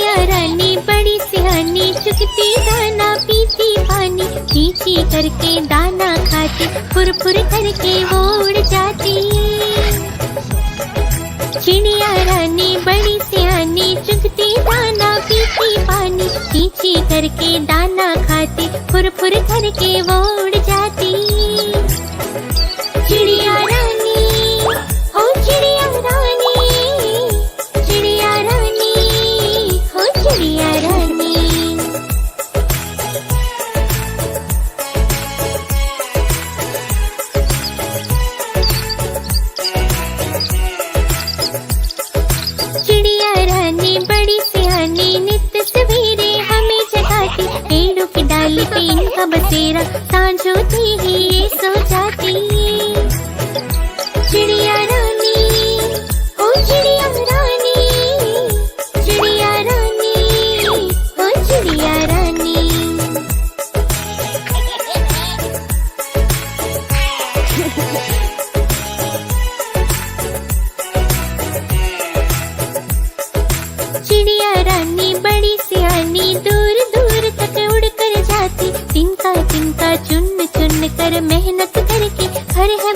चिड़िया रानी बड़ी सियानी, चुगती दाना पीती पानी, चींची करके दाना खाती, फुर फुर करके वो उड़ जाती। चिड़िया रानी बड़ी सियानी, चुगती दाना पीती पानी, चींची करके दाना खाती, फुर फुर करके वो उड़ जाती। चिड़िया रानी, हो चिड़िया रानी, चिड़िया रानी, हो चिड़िया रानी। चिड़िया रानी बड़ी सियानी, नित्य सवेरे हमें जगाती, पेड़ों की डाली पे इनका बसेरा, सांझ होती ही ये सो जाती। चिड़िया रानी, ओ चिड़िया रानी, चिड़िया रानी, ओ चिड़िया रानी। चिड़िया रानी बड़ी सियानी, दूर दूर तक उड़ कर जाती, तिनका तिनका चुन चुन कर मेहनत करके घर है